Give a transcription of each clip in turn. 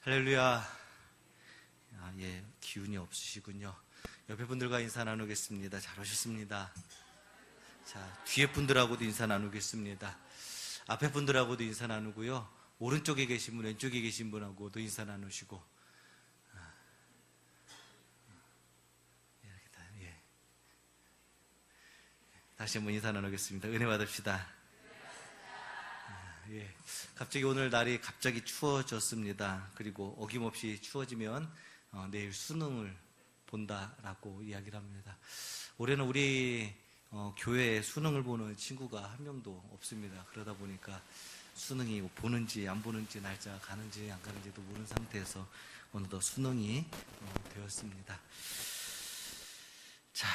할렐루야. 예, 기운이 없으시군요. 옆에 분들과 인사 나누겠습니다. 잘 오셨습니다. 자, 뒤에 분들하고도 인사 나누겠습니다. 앞에 분들하고도 인사 나누고요. 오른쪽에 계신 분, 왼쪽에 계신 분하고도 인사 나누시고. 예. 다시 한번 인사 나누겠습니다. 은혜 받읍시다. 예. 갑자기 오늘 날이 갑자기 추워졌습니다. 그리고 어김없이 추워지면 내일 수능을 본다라고 이야기를 합니다. 올해는 우리 교회에 수능을 보는 친구가 한 명도 없습니다. 그러다 보니까 수능이 보는지 안 보는지 날짜가 가는지 안 가는지도 모르는 상태에서 어느덧 수능이 되었습니다. 자,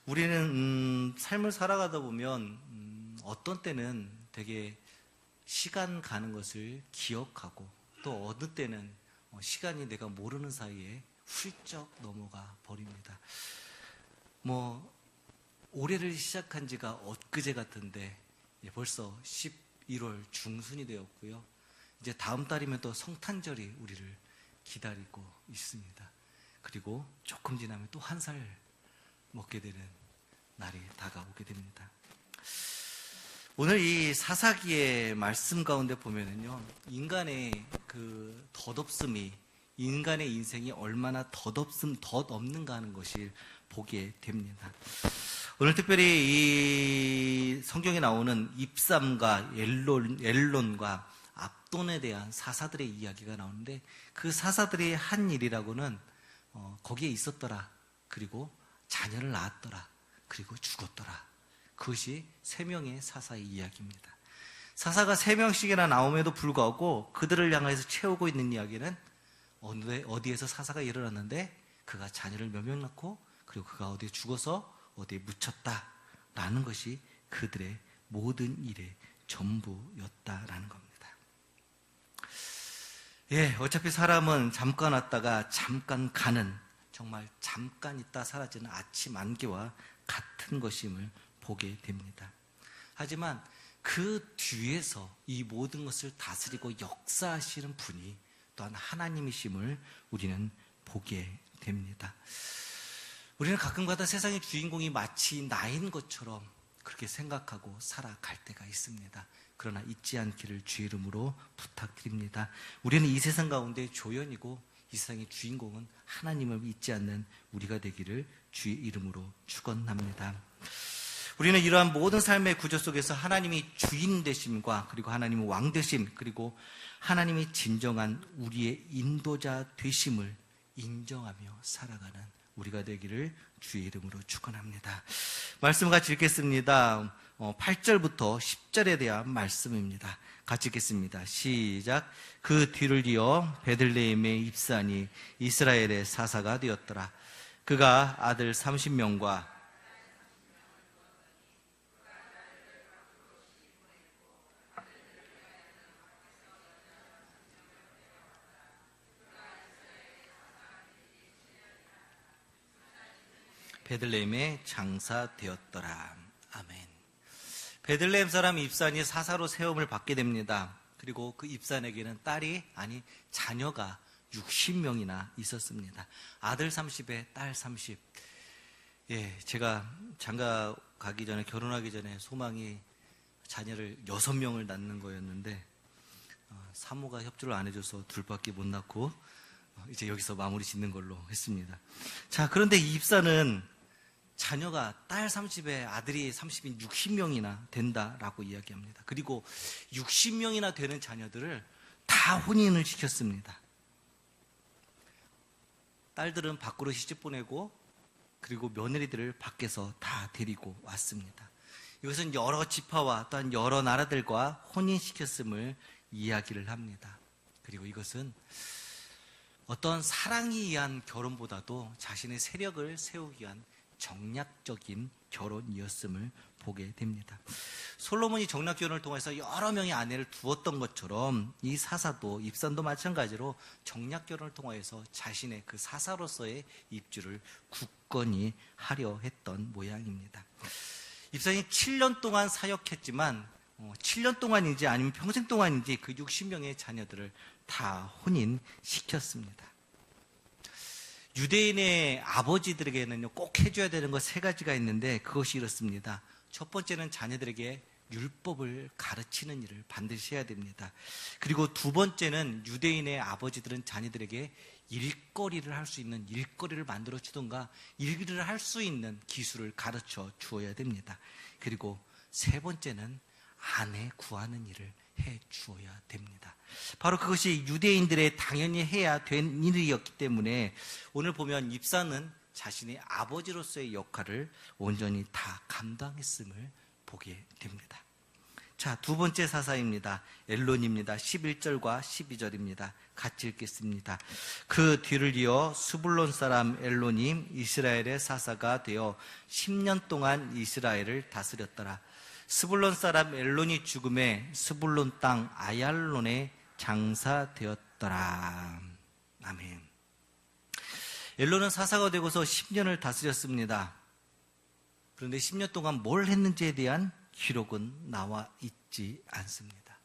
우리는 삶을 살아가다 보면 어떤 때는 되게 시간 가는 것을 기억하고 또 어느 때는 시간이 내가 모르는 사이에 훌쩍 넘어가 버립니다. 올해를 시작한 지가 엊그제 같은데 벌써 11월 중순이 되었고요. 이제 다음 달이면 또 성탄절이 우리를 기다리고 있습니다. 그리고 조금 지나면 또 한 살 먹게 되는 날이 다가오게 됩니다. 오늘 이 사사기의 말씀 가운데 보면은요, 인간의 그 덧없음이 인간의 인생이 얼마나 덧없는가 하는 것을 보게 됩니다. 오늘 특별히 이 성경에 나오는 입삼과 엘론과 압돈에 대한 사사들의 이야기가 나오는데, 그 사사들이 한 일이라고는 거기에 있었더라, 그리고 자녀를 낳았더라, 그리고 죽었더라. 그것이 3명의 사사의 이야기입니다. 사사가 3명씩이나 나옴에도 불구하고 그들을 향해서 채우고 있는 이야기는 어디에서 사사가 일어났는데 그가 자녀를 몇 명 낳고 그리고 그가 어디에 죽어서 어디에 묻혔다라는 것이 그들의 모든 일의 전부였다라는 겁니다. 예, 어차피 사람은 잠깐 왔다가 잠깐 가는, 정말 잠깐 있다 사라지는 아침 안개와 같은 것임을 보게 됩니다. 하지만 그 뒤에서 이 모든 것을 다스리고 역사하시는 분이 또한 하나님이심을 우리는 보게 됩니다. 우리는 가끔가다 세상의 주인공이 마치 나인 것처럼 그렇게 생각하고 살아갈 때가 있습니다. 그러나 잊지 않기를 주의 이름으로 부탁드립니다. 우리는 이 세상 가운데 조연이고 이 세상의 주인공은 하나님을 잊지 않는 우리가 되기를 주의 이름으로 축원합니다. 우리는 이러한 모든 삶의 구조 속에서 하나님이 주인 되심과 그리고 하나님의 왕 되심, 그리고 하나님이 진정한 우리의 인도자 되심을 인정하며 살아가는 우리가 되기를 주의 이름으로 축원합니다. 말씀 같이 읽겠습니다. 8절부터 10절에 대한 말씀입니다. 같이 읽겠습니다. 시작. 그 뒤를 이어 베들레헴에 입산이 이스라엘의 사사가 되었더라. 그가 아들 30명과 베들레헴에 장사되었더라. 아멘. 베들레헴 사람 입산이 사사로 세움을 받게 됩니다. 그리고 그 입산에게는 자녀가 60명이나 있었습니다. 아들 30에 딸 30. 예, 제가 장가 가기 전에, 결혼하기 전에 소망이 자녀를 6명을 낳는 거였는데 사모가 협조를 안 해줘서 둘밖에 못 낳고 이제 여기서 마무리 짓는 걸로 했습니다. 자, 그런데 이 입사는 자녀가 딸 30에 아들이 30인 60명이나 된다라고 이야기합니다. 그리고 60명이나 되는 자녀들을 다 혼인을 시켰습니다. 딸들은 밖으로 시집 보내고 그리고 며느리들을 밖에서 다 데리고 왔습니다. 이것은 여러 지파와 또한 여러 나라들과 혼인시켰음을 이야기를 합니다. 그리고 이것은 어떤 사랑에 의한 결혼보다도 자신의 세력을 세우기 위한 정략적인 결혼이었음을 보게 됩니다. 솔로몬이 정략 결혼을 통해서 여러 명의 아내를 두었던 것처럼 이 사사도, 입산도 마찬가지로 정략 결혼을 통해서 자신의 그 사사로서의 입주를 굳건히 하려 했던 모양입니다. 입산이 7년 동안 사역했지만 7년 동안인지 아니면 평생 동안인지 그 60명의 자녀들을 다 혼인시켰습니다. 유대인의 아버지들에게는요, 꼭 해줘야 되는 것 3가지가 있는데 그것이 이렇습니다. 첫 번째는 자녀들에게 율법을 가르치는 일을 반드시 해야 됩니다. 그리고 두 번째는 유대인의 아버지들은 자녀들에게 일거리를 할 수 있는 일거리를 만들어 주던가 일을 할 수 있는 기술을 가르쳐 주어야 됩니다. 그리고 세 번째는 아내 구하는 일을 해 주어야 됩니다. 바로 그것이 유대인들의 당연히 해야 된 일이었기 때문에 오늘 보면 입사는 자신의 아버지로서의 역할을 온전히 다 감당했음을 보게 됩니다. 자, 두 번째 사사입니다. 엘론입니다. 11절과 12절입니다. 같이 읽겠습니다. 그 뒤를 이어 스불론 사람 엘론이 이스라엘의 사사가 되어 10년 동안 이스라엘을 다스렸더라. 스불론 사람 엘론이 죽음에 스불론 땅 아얄론에 장사되었더라. 아멘. 엘론은 사사가 되고서 10년을 다스렸습니다. 그런데 10년 동안 뭘 했는지에 대한 기록은 나와 있지 않습니다.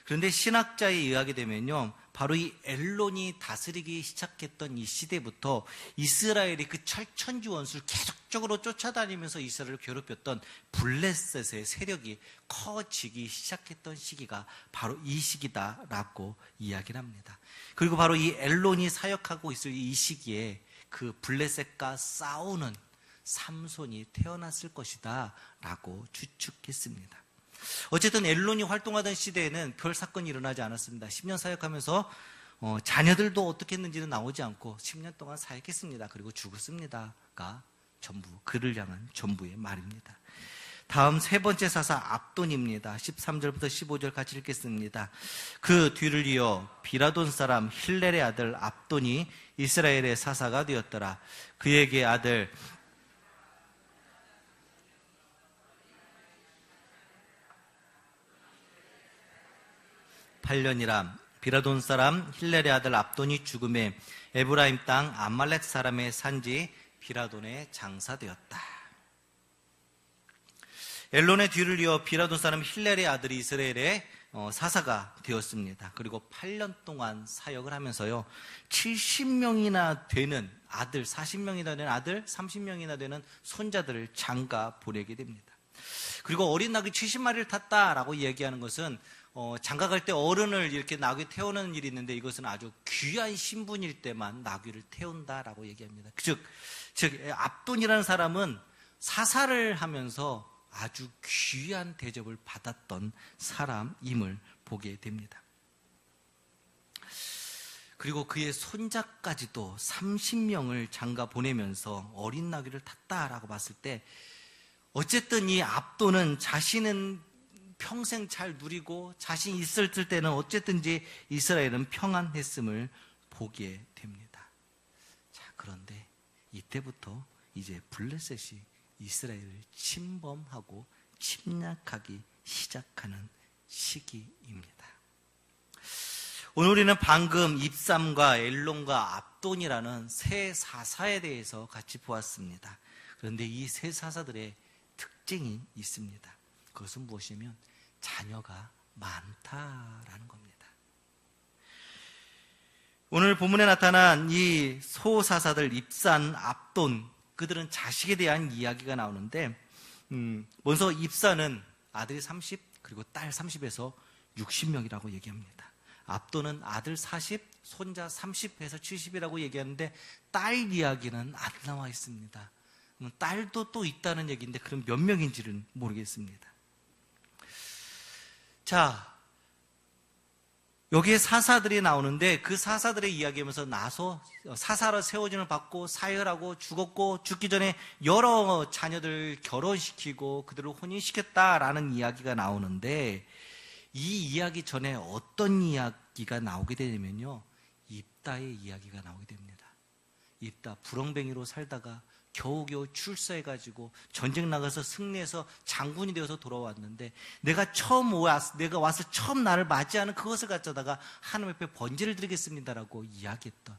그런데 신학자에 의하게 되면요, 바로 이 엘론이 다스리기 시작했던 이 시대부터 이스라엘이 그 철천지 원수를 계속적으로 쫓아다니면서 이스라엘을 괴롭혔던 블레셋의 세력이 커지기 시작했던 시기가 바로 이 시기다라고 이야기를 합니다. 그리고 바로 이 엘론이 사역하고 있을 이 시기에 그 블레셋과 싸우는 삼손이 태어났을 것이다 라고 추측했습니다. 어쨌든 엘론이 활동하던 시대에는 별 사건이 일어나지 않았습니다. 10년 사역하면서 자녀들도 어떻게 했는지는 나오지 않고 10년 동안 사역했습니다. 그리고 죽었습니다가 전부, 그를 향한 전부의 말입니다. 다음 세 번째 사사 압돈입니다. 13절부터 15절 같이 읽겠습니다. 그 뒤를 이어 비라돈 사람 힐렐의 아들 압돈이 이스라엘의 사사가 되었더라. 그에게 아들 8년이라 비라돈 사람 힐렐의 아들 압돈이 죽음에 에브라임 땅 아말렉 사람의 산지 비라돈에 장사되었다. 엘론의 뒤를 이어 비라돈 사람 힐렐의 아들이 이스라엘의 사사가 되었습니다. 그리고 8년 동안 사역을 하면서요, 70명이나 되는 아들, 40명이나 되는 아들, 30명이나 되는 손자들을 장가 보내게 됩니다. 그리고 어린 나귀 70마리를 탔다라고 얘기하는 것은 장가 갈 때 어른을 이렇게 나귀 태우는 일이 있는데 이것은 아주 귀한 신분일 때만 나귀를 태운다라고 얘기합니다. 즉 압돈이라는 사람은 사사를 하면서 아주 귀한 대접을 받았던 사람임을 보게 됩니다. 그리고 그의 손자까지도 30명을 장가 보내면서 어린 나귀를 탔다라고 봤을 때 어쨌든 이 압돈은 자신은 평생 잘 누리고 자신이 있을 때는 어쨌든지 이스라엘은 평안했음을 보게 됩니다. 자, 그런데 이때부터 이제 블레셋이 이스라엘을 침범하고 침략하기 시작하는 시기입니다. 오늘 우리는 방금 입삼과 엘론과 압돈이라는 세 사사에 대해서 같이 보았습니다. 그런데 이 세 사사들의 특징이 있습니다. 그것은 무엇이냐면 자녀가 많다라는 겁니다. 오늘 본문에 나타난 이 소사사들 입산, 압돈, 그들은 자식에 대한 이야기가 나오는데 먼저 입산은 아들이 30 그리고 딸 30에서 60명이라고 얘기합니다. 압돈은 아들 40, 손자 30에서 70이라고 얘기하는데 딸 이야기는 안 나와 있습니다. 딸도 또 있다는 얘기인데 그럼 몇 명인지는 모르겠습니다. 자, 여기에 사사들이 나오는데 그 사사들의 이야기하면서 나서 사사로 세워짐을 받고 사열하고 죽었고 죽기 전에 여러 자녀들 결혼시키고 그들을 혼인시켰다라는 이야기가 나오는데 이 이야기 전에 어떤 이야기가 나오게 되냐면요, 입다의 이야기가 나오게 됩니다. 입다 부렁뱅이로 살다가 겨우겨우 출세해가지고 전쟁 나가서 승리해서 장군이 되어서 돌아왔는데 내가 와서 처음 나를 맞이하는 그것을 갖다가 하나님 앞에 번제를 드리겠습니다라고 이야기했던,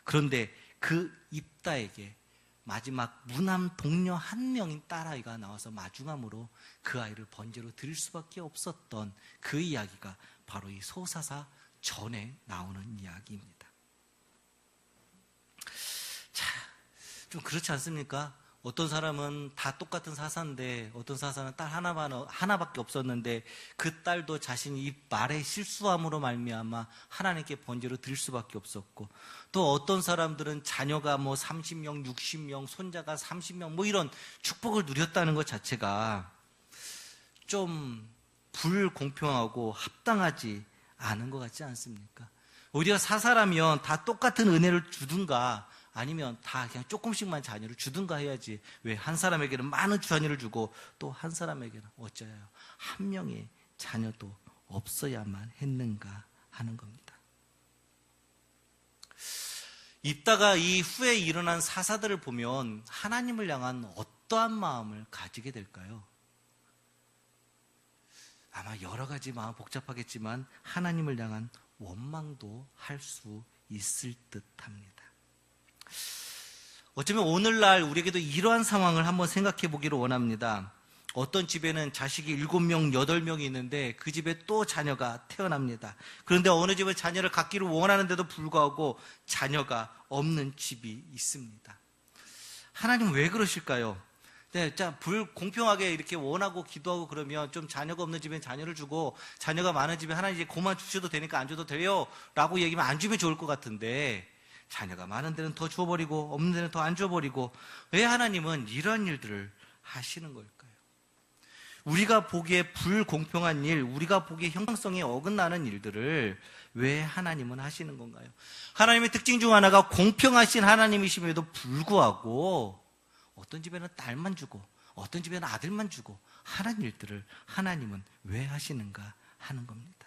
그런데 그 입다에게 마지막 무남 동료 한 명인 딸아이가 나와서 마중함으로 그 아이를 번제로 드릴 수밖에 없었던 그 이야기가 바로 이 소사사 전에 나오는 이야기입니다. 자, 좀 그렇지 않습니까? 어떤 사람은 다 똑같은 사사인데 어떤 사사는 딸 하나밖에 없었는데 그 딸도 자신이 이 말의 실수함으로 말미암아 하나님께 번제로 드릴 수밖에 없었고, 또 어떤 사람들은 자녀가 뭐 30명, 60명, 손자가 30명 뭐 이런 축복을 누렸다는 것 자체가 좀 불공평하고 합당하지 않은 것 같지 않습니까? 오히려 사사라면 다 똑같은 은혜를 주든가 아니면 다 그냥 조금씩만 자녀를 주든가 해야지, 왜 한 사람에게는 많은 자녀를 주고 또 한 사람에게는 어쩌요? 한 명의 자녀도 없어야만 했는가 하는 겁니다. 이따가 이 후에 일어난 사사들을 보면 하나님을 향한 어떠한 마음을 가지게 될까요? 아마 여러 가지 마음 복잡하겠지만 하나님을 향한 원망도 할 수 있을 듯합니다. 어쩌면 오늘날 우리에게도 이러한 상황을 한번 생각해 보기를 원합니다. 어떤 집에는 자식이 7명, 8명이 있는데 그 집에 또 자녀가 태어납니다. 그런데 어느 집은 자녀를 갖기를 원하는데도 불구하고 자녀가 없는 집이 있습니다. 하나님은 왜 그러실까요? 네, 자, 불공평하게 이렇게 원하고 기도하고 그러면 좀 자녀가 없는 집엔 자녀를 주고 자녀가 많은 집에 하나님 이제 그만 주셔도 되니까 안 줘도 돼요 라고 얘기하면 안 주면 좋을 것 같은데, 자녀가 많은 데는 더 주어버리고 없는 데는 더 안 주어버리고, 왜 하나님은 이런 일들을 하시는 걸까요? 우리가 보기에 불공평한 일, 우리가 보기에 형평성에 어긋나는 일들을 왜 하나님은 하시는 건가요? 하나님의 특징 중 하나가 공평하신 하나님이심에도 불구하고 어떤 집에는 딸만 주고 어떤 집에는 아들만 주고 하는 일들을 하나님은 왜 하시는가 하는 겁니다.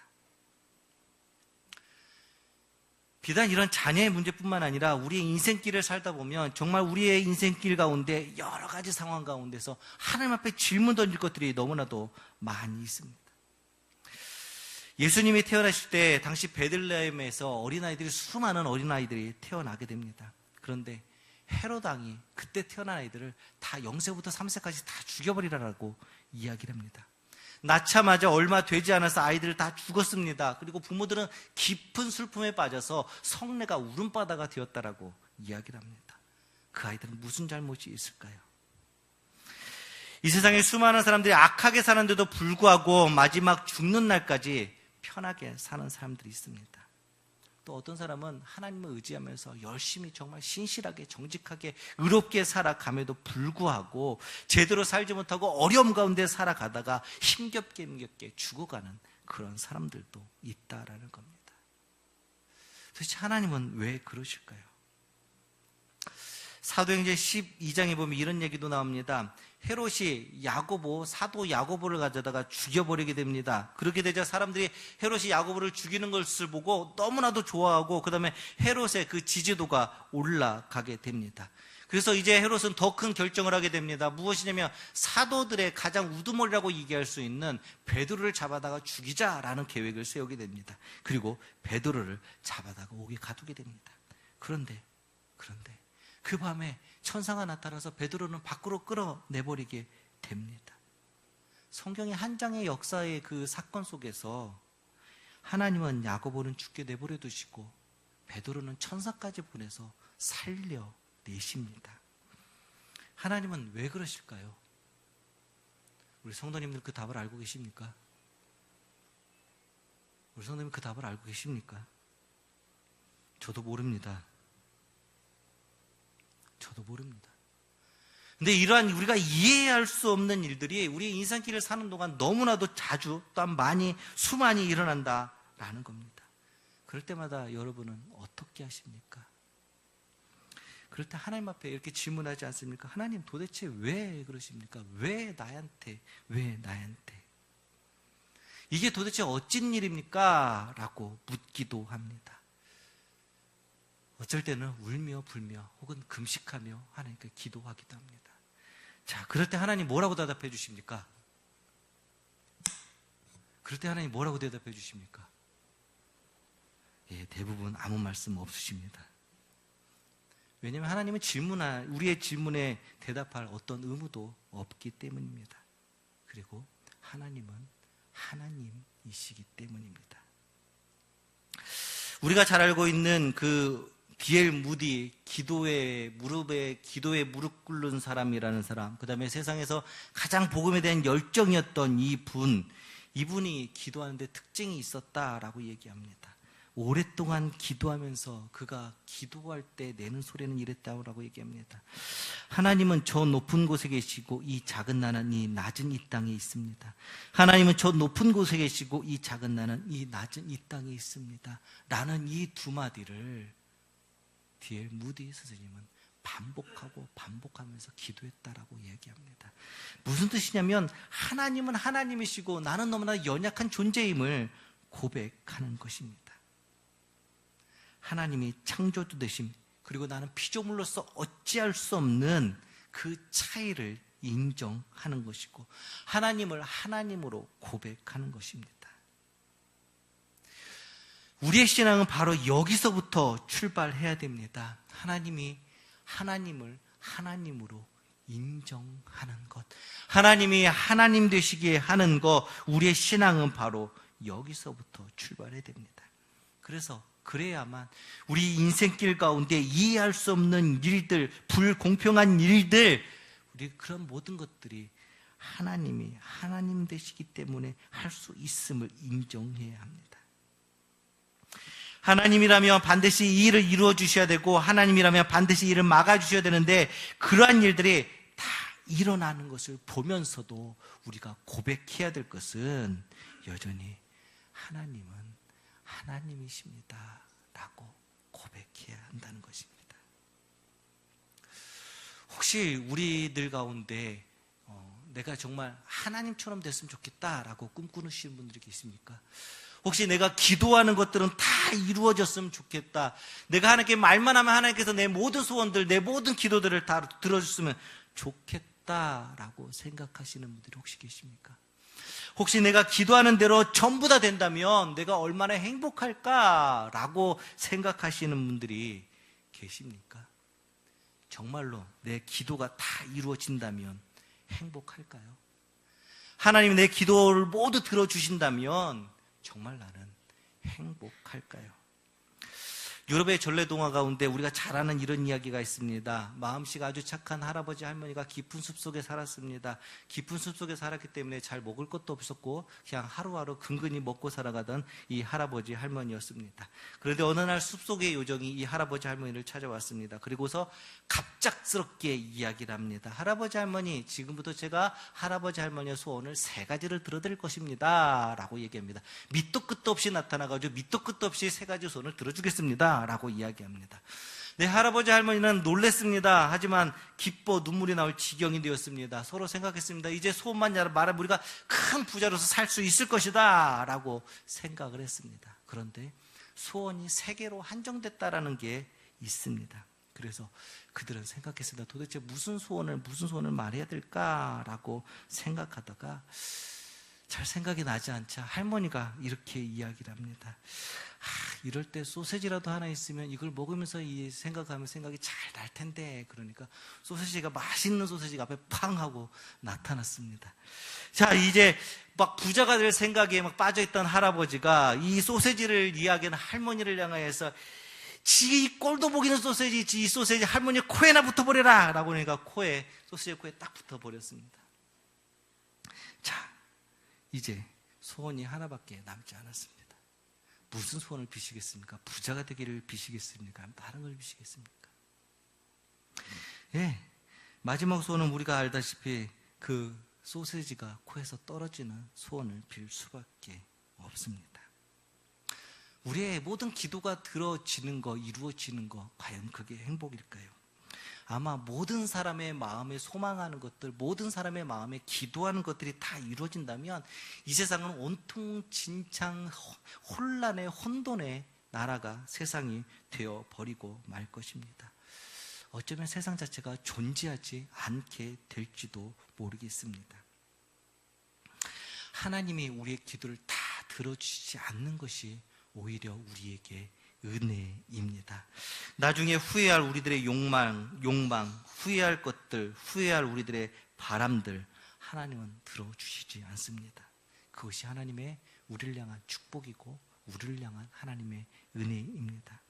비단 이런 자녀의 문제뿐만 아니라 우리의 인생길을 살다 보면 정말 우리의 인생길 가운데 여러 가지 상황 가운데서 하나님 앞에 질문 던질 것들이 너무나도 많이 있습니다. 예수님이 태어나실 때 당시 베들레헴에서 어린아이들이, 수많은 어린아이들이 태어나게 됩니다. 그런데 헤롯 왕이 그때 태어난 아이들을 다 0세부터 3세까지 다 죽여버리라고 이야기를 합니다. 낳자마자 얼마 되지 않아서 아이들을 다 죽었습니다. 그리고 부모들은 깊은 슬픔에 빠져서 성내가 울음바다가 되었다라고 이야기를 합니다. 그 아이들은 무슨 잘못이 있을까요? 이 세상에 수많은 사람들이 악하게 사는데도 불구하고 마지막 죽는 날까지 편하게 사는 사람들이 있습니다. 또 어떤 사람은 하나님을 의지하면서 열심히 정말 신실하게 정직하게 의롭게 살아감에도 불구하고 제대로 살지 못하고 어려움 가운데 살아가다가 힘겹게 죽어가는 그런 사람들도 있다라는 겁니다. 도대체 하나님은 왜 그러실까요? 사도행전 12장에 보면 이런 얘기도 나옵니다. 헤롯이 사도 야고보를 가져다가 죽여버리게 됩니다. 그렇게 되자 사람들이 헤롯이 야고보를 죽이는 것을 보고 너무나도 좋아하고 그 다음에 헤롯의 그 지지도가 올라가게 됩니다. 그래서 이제 헤롯은 더 큰 결정을 하게 됩니다. 무엇이냐면 사도들의 가장 우두머리라고 얘기할 수 있는 베드로를 잡아다가 죽이자라는 계획을 세우게 됩니다. 그리고 베드로를 잡아다가 옥에 가두게 됩니다. 그런데 그 밤에 천사가 나타나서 베드로는 밖으로 끌어내버리게 됩니다. 성경의 한 장의 역사의 그 사건 속에서 하나님은 야고보는 죽게 내버려 두시고 베드로는 천사까지 보내서 살려내십니다. 하나님은 왜 그러실까요? 우리 성도님들 그 답을 알고 계십니까? 우리 성도님 그 답을 알고 계십니까? 저도 모릅니다. 저도 모릅니다. 근데 이러한 우리가 이해할 수 없는 일들이 우리 인생길을 사는 동안 너무나도 자주 또한 수많이 일어난다라는 겁니다. 그럴 때마다 여러분은 어떻게 하십니까? 그럴 때 하나님 앞에 이렇게 질문하지 않습니까? 하나님 도대체 왜 그러십니까? 왜 나한테? 이게 도대체 어찐 일입니까? 라고 묻기도 합니다. 어쩔 때는 울며 불며 혹은 금식하며 하나님께 기도하기도 합니다. 자, 그럴 때 하나님 뭐라고 대답해 주십니까? 예, 대부분 아무 말씀 없으십니다. 왜냐하면 하나님은 우리의 질문에 대답할 어떤 의무도 없기 때문입니다. 그리고 하나님은 하나님이시기 때문입니다. 우리가 잘 알고 있는 그 D.L. 무디, 기도에 무릎 꿇는 사람이라는 사람, 그 다음에 세상에서 가장 복음에 대한 열정이었던 이분이 기도하는데 특징이 있었다라고 얘기합니다. 오랫동안 기도하면서 그가 기도할 때 내는 소리는 이랬다고 얘기합니다. 하나님은 저 높은 곳에 계시고 이 작은 나는 이 낮은 이 땅에 있습니다. 하나님은 저 높은 곳에 계시고 이 작은 나는 이 낮은 이 땅에 있습니다. 라는 이 두 마디를 D.L. 무디 선생님은 반복하고 반복하면서 기도했다라고 이야기합니다. 무슨 뜻이냐면 하나님은 하나님이시고 나는 너무나 연약한 존재임을 고백하는 것입니다. 하나님이 창조주 되심, 그리고 나는 피조물로서 어찌할 수 없는 그 차이를 인정하는 것이고 하나님을 하나님으로 고백하는 것입니다. 우리의 신앙은 바로 여기서부터 출발해야 됩니다. 하나님이 하나님을 하나님으로 인정하는 것, 하나님이 하나님 되시게 하는 것, 우리의 신앙은 바로 여기서부터 출발해야 됩니다. 그래야만 우리 인생길 가운데 이해할 수 없는 일들, 불공평한 일들, 우리 그런 모든 것들이 하나님이 하나님 되시기 때문에 할 수 있음을 인정해야 합니다. 하나님이라면 반드시 이 일을 이루어 주셔야 되고 하나님이라면 반드시 이 일을 막아 주셔야 되는데 그러한 일들이 다 일어나는 것을 보면서도 우리가 고백해야 될 것은 여전히 하나님은 하나님이십니다 라고 고백해야 한다는 것입니다. 혹시 우리들 가운데 내가 정말 하나님처럼 됐으면 좋겠다라고 꿈꾸시는 분들이 계십니까? 혹시 내가 기도하는 것들은 다 이루어졌으면 좋겠다, 내가 하나님께 말만 하면 하나님께서 내 모든 소원들, 내 모든 기도들을 다 들어줬으면 좋겠다라고 생각하시는 분들이 혹시 계십니까? 혹시 내가 기도하는 대로 전부 다 된다면 내가 얼마나 행복할까라고 생각하시는 분들이 계십니까? 정말로 내 기도가 다 이루어진다면 행복할까요? 하나님이 내 기도를 모두 들어주신다면 정말 나는 행복할까요? 유럽의 전래동화 가운데 우리가 잘 아는 이런 이야기가 있습니다. 마음씨가 아주 착한 할아버지 할머니가 깊은 숲속에 살았습니다. 깊은 숲속에 살았기 때문에 잘 먹을 것도 없었고 그냥 하루하루 근근히 먹고 살아가던 이 할아버지 할머니였습니다. 그런데 어느 날 숲속의 요정이 이 할아버지 할머니를 찾아왔습니다. 그리고서 갑작스럽게 이야기를 합니다. 할아버지 할머니, 지금부터 제가 할아버지 할머니의 소원을 3가지를 들어드릴 것입니다 라고 얘기합니다. 밑도 끝도 없이 나타나가지고 밑도 끝도 없이 3가지 소원을 들어주겠습니다 라고 이야기합니다. 네, 할아버지 할머니는 놀랬습니다. 하지만 기뻐 눈물이 나올 지경이 되었습니다. 서로 생각했습니다. 이제 소원만 말하면 우리가 큰 부자로서 살 수 있을 것이다 라고 생각을 했습니다. 그런데 소원이 3개로 한정됐다라는 게 있습니다. 그래서 그들은 생각했습니다. 도대체 무슨 소원을 말해야 될까라고 생각하다가 잘 생각이 나지 않자 할머니가 이렇게 이야기를 합니다. 이럴 때 소세지라도 하나 있으면 이걸 먹으면서 생각하면 생각이 잘 날 텐데, 그러니까 소세지가, 맛있는 소세지가 앞에 팡 하고 나타났습니다. 자, 이제 막 부자가 될 생각에 막 빠져있던 할아버지가 이 소세지를 이야기하는 할머니를 향해서 지 꼴도 보기는 소세지, 이 소세지 할머니 코에나 붙어버려라 라고 하니까 소세지 코에 딱 붙어버렸습니다. 자, 이제 소원이 하나밖에 남지 않았습니다. 무슨 소원을 비시겠습니까? 부자가 되기를 비시겠습니까? 다른 걸 비시겠습니까? 예, 마지막 소원은 우리가 알다시피 그 소세지가 코에서 떨어지는 소원을 빌 수밖에 없습니다. 우리의 모든 기도가 들어지는 거, 이루어지는 거, 과연 그게 행복일까요? 아마 모든 사람의 마음에 소망하는 것들, 모든 사람의 마음에 기도하는 것들이 다 이루어진다면 이 세상은 온통 진창 혼란의 혼돈의 나라가 세상이 되어버리고 말 것입니다. 어쩌면 세상 자체가 존재하지 않게 될지도 모르겠습니다. 하나님이 우리의 기도를 다 들어주시지 않는 것이 오히려 우리에게 은혜입니다. 나중에 후회할 우리들의 욕망, 후회할 것들, 후회할 우리들의 바람들 하나님은 들어주시지 않습니다. 그것이 하나님의 우리를 향한 축복이고 우리를 향한 하나님의 은혜입니다.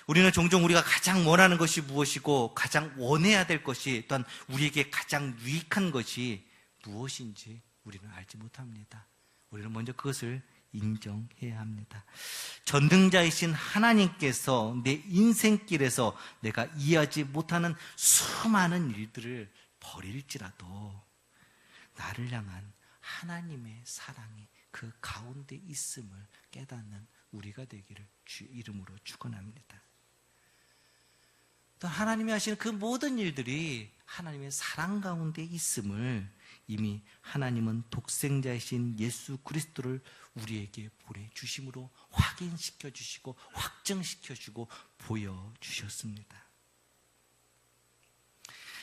우리는 종종 우리가 가장 원하는 것이 무엇이고 가장 원해야 될 것이 또한 우리에게 가장 유익한 것이 무엇인지 우리는 알지 못합니다. 우리는 먼저 그것을 인정해야 합니다. 전능자이신 하나님께서 내 인생길에서 내가 이해하지 못하는 수많은 일들을 버릴지라도 나를 향한 하나님의 사랑이 그 가운데 있음을 깨닫는 우리가 되기를 주 이름으로 축원합니다. 또 하나님이 하시는 그 모든 일들이 하나님의 사랑 가운데 있음을 이미 하나님은 독생자이신 예수 그리스도를 우리에게 보내주심으로 확인시켜 주시고 확증시켜 주고 보여주셨습니다.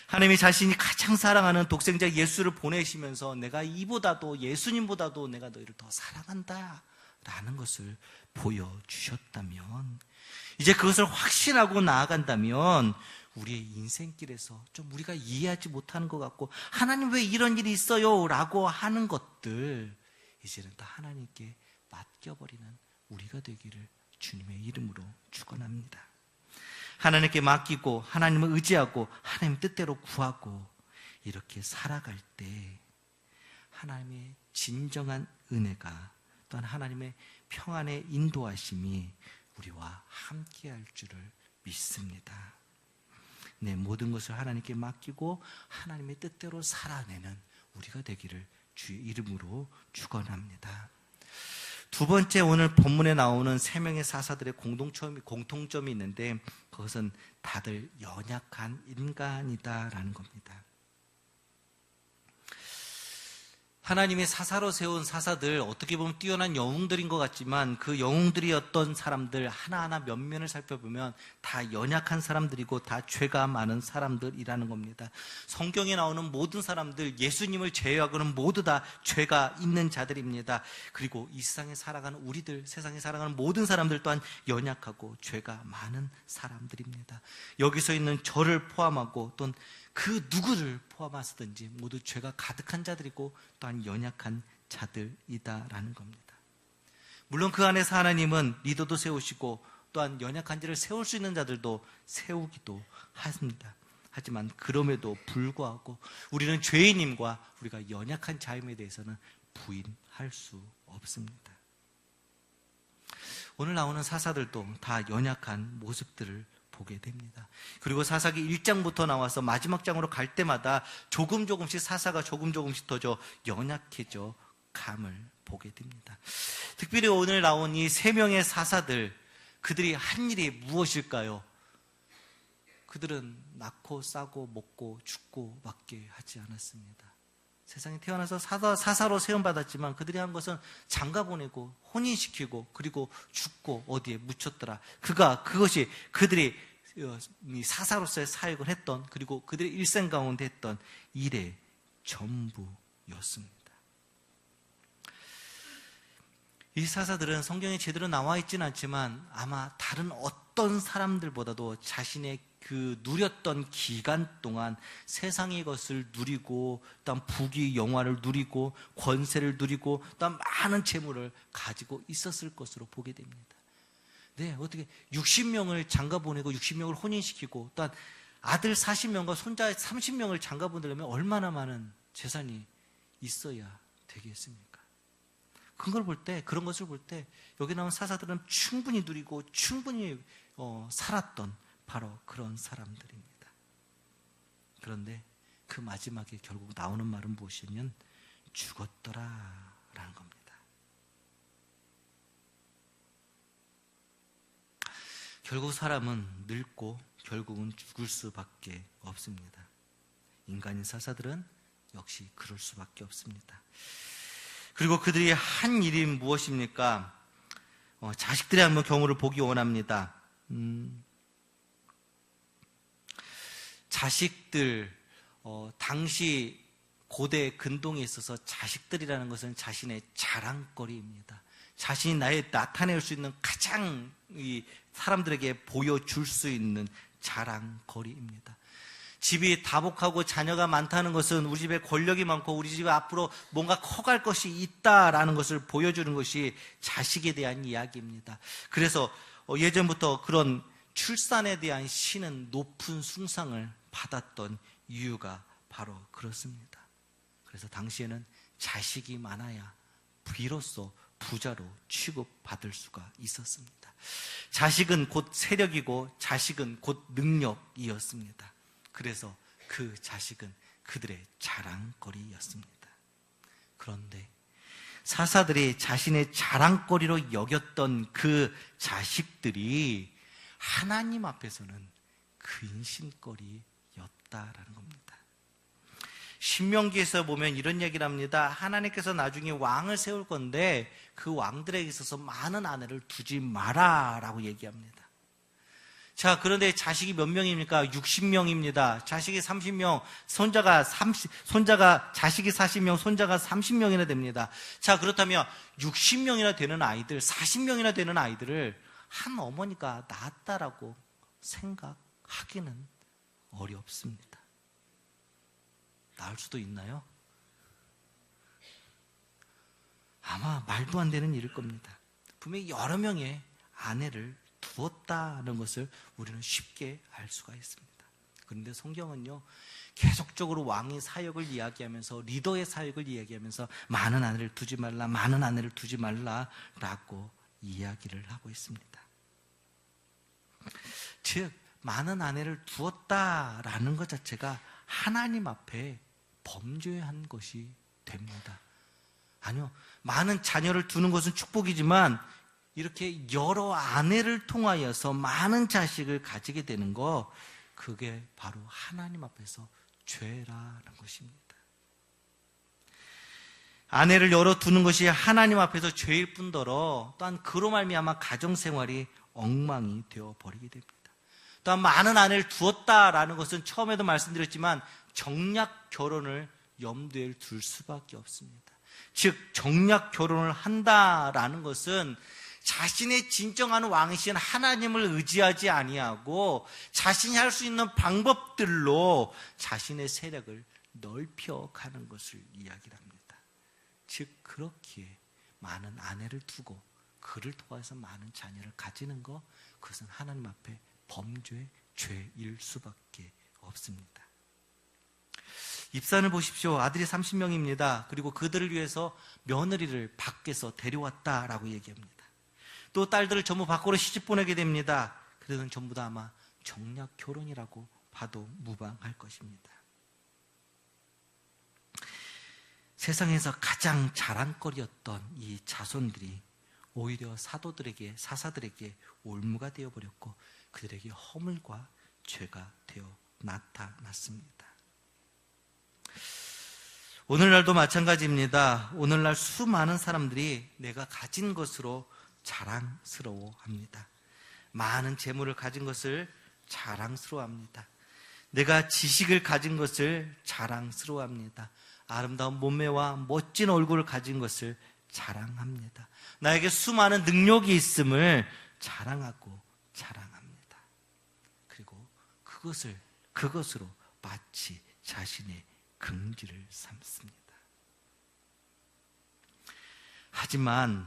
하나님이 자신이 가장 사랑하는 독생자 예수를 보내시면서 내가 이보다도 예수님보다도 내가 너희를 더 사랑한다 라는 것을 보여주셨다면, 이제 그것을 확신하고 나아간다면 우리의 인생길에서 좀 우리가 이해하지 못하는 것 같고 하나님 왜 이런 일이 있어요? 라고 하는 것들 이제는 다 하나님께 맡겨버리는 우리가 되기를 주님의 이름으로 축원합니다. 하나님께 맡기고 하나님을 의지하고 하나님 뜻대로 구하고 이렇게 살아갈 때 하나님의 진정한 은혜가 또한 하나님의 평안의 인도하심이 우리와 함께할 줄을 믿습니다. 내 모든 것을 하나님께 맡기고 하나님의 뜻대로 살아내는 우리가 되기를 주의 이름으로 축원합니다. 두 번째, 오늘 본문에 나오는 세 명의 사사들의 공통점이 있는데 그것은 다들 연약한 인간이다라는 겁니다. 하나님의 사사로 세운 사사들, 어떻게 보면 뛰어난 영웅들인 것 같지만 그 영웅들이었던 사람들 하나하나 면면을 살펴보면 다 연약한 사람들이고 다 죄가 많은 사람들이라는 겁니다. 성경에 나오는 모든 사람들, 예수님을 제외하고는 모두 다 죄가 있는 자들입니다. 그리고 이 세상에 살아가는 우리들, 세상에 살아가는 모든 사람들 또한 연약하고 죄가 많은 사람들입니다. 여기서 있는 저를 포함하고 또는 그 누구를 포함하시든지 모두 죄가 가득한 자들이고 또한 연약한 자들이다라는 겁니다. 물론 그 안에서 하나님은 리더도 세우시고 또한 연약한 자를 세울 수 있는 자들도 세우기도 합니다. 하지만 그럼에도 불구하고 우리는 죄인임과 우리가 연약한 자임에 대해서는 부인할 수 없습니다. 오늘 나오는 사사들도 다 연약한 모습들을 보게 됩니다. 그리고 사사기 1장부터 나와서 마지막 장으로 갈 때마다 조금씩 사사가 조금씩 더 연약해져 감을 보게 됩니다. 특별히 오늘 나온 이 세 명의 사사들, 그들이 한 일이 무엇일까요? 그들은 낳고 싸고 먹고 죽고 밖에 하지 않았습니다. 세상에 태어나서 사사로 세움받았지만 그들이 한 것은 장가 보내고 혼인시키고 그리고 죽고 어디에 묻혔더라. 그것이 그들이 사사로서의 사역을 했던, 그리고 그들의 일생 가운데 했던 일의 전부였습니다. 이 사사들은 성경에 제대로 나와 있지는 않지만 아마 다른 어떤 사람들보다도 자신의 그 누렸던 기간 동안 세상의 것을 누리고 또한 부귀 영화를 누리고 권세를 누리고 또한 많은 재물을 가지고 있었을 것으로 보게 됩니다. 네, 어떻게 60명을 장가 보내고 60명을 혼인시키고 또한 아들 40명과 손자 30명을 장가 보내려면 얼마나 많은 재산이 있어야 되겠습니까? 그런 것을 볼 때 여기 나온 사사들은 충분히 누리고 충분히 살았던 바로 그런 사람들입니다. 그런데 그 마지막에 결국 나오는 말은 무엇이냐면 죽었더라라는 겁니다. 결국 사람은 늙고 결국은 죽을 수밖에 없습니다. 인간인 사사들은 역시 그럴 수밖에 없습니다. 그리고 그들이 한 일이 무엇입니까? 자식들의 한번 경우를 보기 원합니다. 자식들, 당시 고대 근동에 있어서 자식들이라는 것은 자신의 자랑거리입니다. 자신이 나타낼 수 있는 가장 이 사람들에게 보여줄 수 있는 자랑거리입니다. 집이 다복하고 자녀가 많다는 것은 우리 집에 권력이 많고 우리 집에 앞으로 뭔가 커갈 것이 있다라는 것을 보여주는 것이 자식에 대한 이야기입니다. 그래서 예전부터 그런 출산에 대한 신은 높은 숭상을 받았던 이유가 바로 그렇습니다. 그래서 당시에는 자식이 많아야 비로소 부자로 취급받을 수가 있었습니다. 자식은 곧 세력이고 자식은 곧 능력이었습니다. 그래서 그 자식은 그들의 자랑거리였습니다. 그런데 사사들이 자신의 자랑거리로 여겼던 그 자식들이 하나님 앞에서는 근심거리였다라는 겁니다. 신명기에서 보면 이런 얘기를 합니다. 하나님께서 나중에 왕을 세울 건데 그 왕들에게 있어서 많은 아내를 두지 마라라고 얘기합니다. 자, 그런데 자식이 몇 명입니까? 60명입니다. 자식이 30명, 자식이 40명, 손자가 30명이나 됩니다. 자, 그렇다면 60명이나 되는 아이들, 40명이나 되는 아이들을 한 어머니가 낳았다라고 생각하기는 어렵습니다. 낳을 수도 있나요? 아마 말도 안 되는 일일 겁니다. 분명히 여러 명의 아내를 두었다는 것을 우리는 쉽게 알 수가 있습니다. 그런데 성경은요, 계속적으로 왕의 사역을 이야기하면서 리더의 사역을 이야기하면서 많은 아내를 두지 말라, 많은 아내를 두지 말라라고 이야기를 하고 있습니다. 즉 많은 아내를 두었다라는 것 자체가 하나님 앞에 범죄한 것이 됩니다. 아니요, 많은 자녀를 두는 것은 축복이지만 이렇게 여러 아내를 통하여서 많은 자식을 가지게 되는 거, 그게 바로 하나님 앞에서 죄라는 것입니다. 아내를 여러 두는 것이 하나님 앞에서 죄일 뿐더러 또한 그로 말미암아 가정생활이 엉망이 되어버리게 됩니다. 또한 많은 아내를 두었다라는 것은 처음에도 말씀드렸지만 정략 결혼을 염두에 둘 수밖에 없습니다. 즉 정략 결혼을 한다라는 것은 자신의 진정한 왕이신 하나님을 의지하지 아니하고 자신이 할 수 있는 방법들로 자신의 세력을 넓혀가는 것을 이야기를 합니다. 즉 그렇기에 많은 아내를 두고 그를 통해서 많은 자녀를 가지는 것, 그것은 하나님 앞에 범죄, 죄일 수밖에 없습니다. 입산을 보십시오. 아들이 30명입니다. 그리고 그들을 위해서 며느리를 밖에서 데려왔다라고 얘기합니다. 또 딸들을 전부 밖으로 시집 보내게 됩니다. 그들은 전부 다 아마 정략 결혼이라고 봐도 무방할 것입니다. 세상에서 가장 자랑거리였던 이 자손들이 오히려 사사들에게 올무가 되어버렸고 그들에게 허물과 죄가 되어 나타났습니다. 오늘날도 마찬가지입니다. 오늘날 수많은 사람들이 내가 가진 것으로 자랑스러워합니다. 많은 재물을 가진 것을 자랑스러워합니다. 내가 지식을 가진 것을 자랑스러워합니다. 아름다운 몸매와 멋진 얼굴을 가진 것을 자랑합니다. 나에게 수많은 능력이 있음을 자랑합니다. 그리고 그것으로 마치 자신의 긍지를 삼습니다. 하지만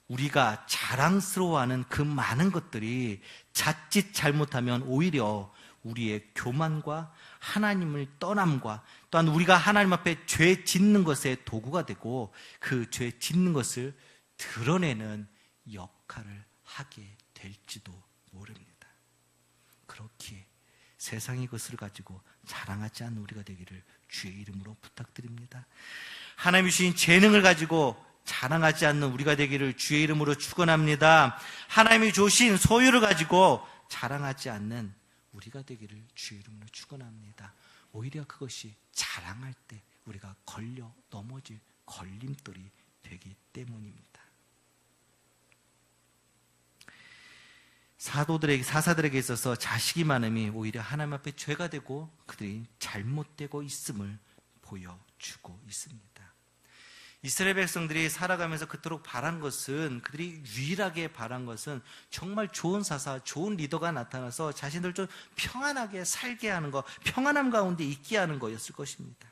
우리가 자랑스러워하는 그 많은 것들이 자칫 잘못하면 오히려 우리의 교만과 하나님을 떠남과 또한 우리가 하나님 앞에 죄 짓는 것의 도구가 되고 그 죄 짓는 것을 드러내는 역할을 하게 될지도 모릅니다. 그렇기에 세상의 것을 가지고 자랑하지 않는 우리가 되기를 주의 이름으로 부탁드립니다. 하나님이 주신 재능을 가지고 자랑하지 않는 우리가 되기를 주의 이름으로 축원합니다. 하나님이 주신 소유를 가지고 자랑하지 않는 우리가 되기를 주의 이름으로 축원합니다. 오히려 그것이 자랑할 때 우리가 걸려 넘어질 걸림돌이 되기 때문입니다. 사사들에게 있어서 자식이 많음이 오히려 하나님 앞에 죄가 되고 그들이 잘못되고 있음을 보여주고 있습니다. 이스라엘 백성들이 살아가면서 그토록 바란 것은, 그들이 유일하게 바란 것은 정말 좋은 사사, 좋은 리더가 나타나서 자신들 좀 평안하게 살게 하는 것, 평안함 가운데 있게 하는 거였을 것입니다.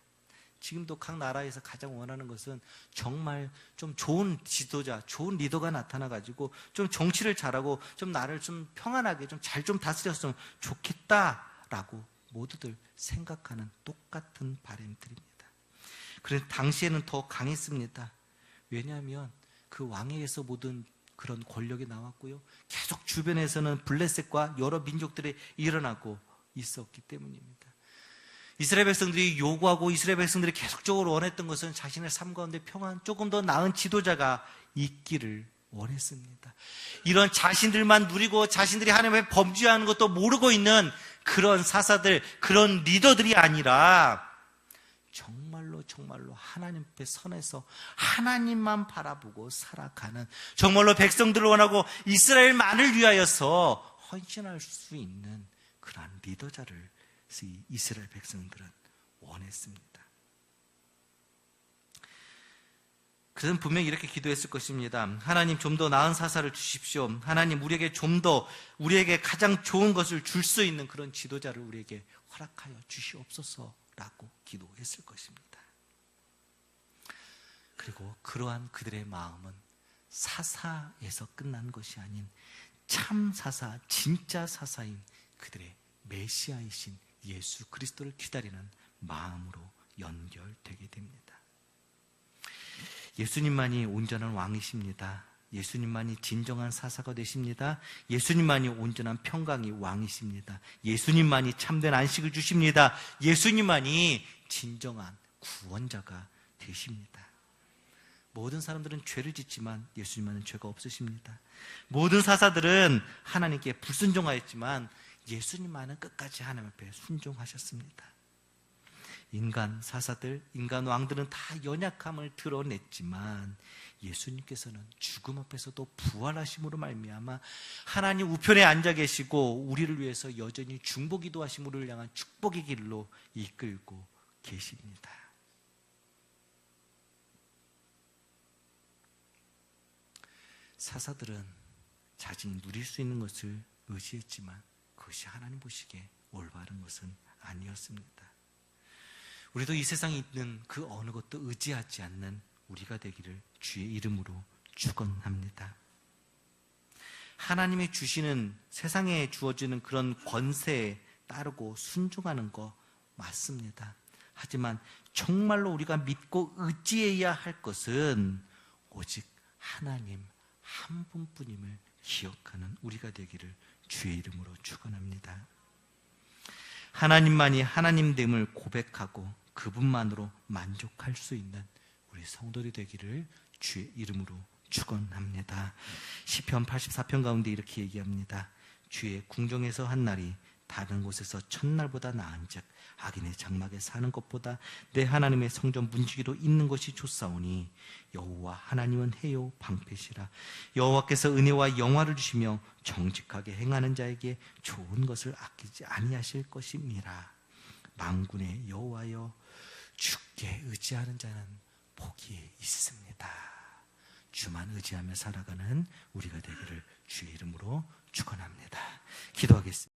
지금도 각 나라에서 가장 원하는 것은 정말 좀 좋은 지도자, 좋은 리더가 나타나가지고 좀 정치를 잘하고 좀 나를 좀 평안하게 좀 잘 좀 다스렸으면 좋겠다라고 모두들 생각하는 똑같은 바람들입니다. 그래서 당시에는 더 강했습니다. 왜냐하면 그 왕에게서 모든 그런 권력이 나왔고요. 계속 주변에서는 블레셋과 여러 민족들이 일어나고 있었기 때문입니다. 이스라엘 백성들이 요구하고 이스라엘 백성들이 계속적으로 원했던 것은 자신의 삶 가운데 평안, 조금 더 나은 지도자가 있기를 원했습니다. 이런 자신들만 누리고 자신들이 하나님의 범죄하는 것도 모르고 있는 그런 사사들, 그런 리더들이 아니라 정말로 하나님 앞에 선에서 하나님만 바라보고 살아가는, 정말로 백성들을 원하고 이스라엘만을 위하여서 헌신할 수 있는 그러한 리더자를 이스라엘 백성들은 원했습니다. 그들은 분명히 이렇게 기도했을 것입니다. 하나님, 좀 더 나은 사사를 주십시오. 하나님, 우리에게 가장 좋은 것을 줄 수 있는 그런 지도자를 우리에게 허락하여 주시옵소서라고 기도했을 것입니다. 그리고 그러한 그들의 마음은 사사에서 끝난 것이 아닌 참 사사, 진짜 사사인 그들의 메시아이신 예수 그리스도를 기다리는 마음으로 연결되게 됩니다. 예수님만이 온전한 왕이십니다. 예수님만이 진정한 사사가 되십니다. 예수님만이 온전한 평강의 왕이십니다. 예수님만이 참된 안식을 주십니다. 예수님만이 진정한 구원자가 되십니다. 모든 사람들은 죄를 짓지만 예수님만은 죄가 없으십니다. 모든 사사들은 하나님께 불순종하였지만 예수님만은 끝까지 하나님 앞에 순종하셨습니다. 인간 사사들, 인간 왕들은 다 연약함을 드러냈지만 예수님께서는 죽음 앞에서도 부활하심으로 말미암아 하나님 우편에 앉아 계시고 우리를 위해서 여전히 중보기도 하심으로 우리를 향한 축복의 길로 이끌고 계십니다. 사사들은 자신이 누릴 수 있는 것을 의지했지만 그것이 하나님 보시기에 올바른 것은 아니었습니다. 우리도 이 세상에 있는 그 어느 것도 의지하지 않는 우리가 되기를 주의 이름으로 축원합니다. 하나님이 주시는, 세상에 주어지는 그런 권세에 따르고 순종하는 거 맞습니다. 하지만 정말로 우리가 믿고 의지해야 할 것은 오직 하나님 한 분뿐임을 기억하는 우리가 되기를 주의 이름으로 축원합니다. 하나님만이 하나님됨을 고백하고 그분만으로 만족할 수 있는 우리 성도들이 되기를 주의 이름으로 축원합니다. 시편 84편 가운데 이렇게 얘기합니다. 주의 궁정에서 한 날이 다른 곳에서 첫날보다 나은즉 악인의 장막에 사는 것보다 내 하나님의 성전 문지기로 있는 것이 좋사오니 여호와 하나님은 해요 방패시라. 여호와께서 은혜와 영화를 주시며 정직하게 행하는 자에게 좋은 것을 아끼지 아니하실 것입니다. 만군의 여호와여, 주께 의지하는 자는 복이 있습니다. 주만 의지하며 살아가는 우리가 되기를 주의 이름으로 축원합니다. 기도하겠습니다.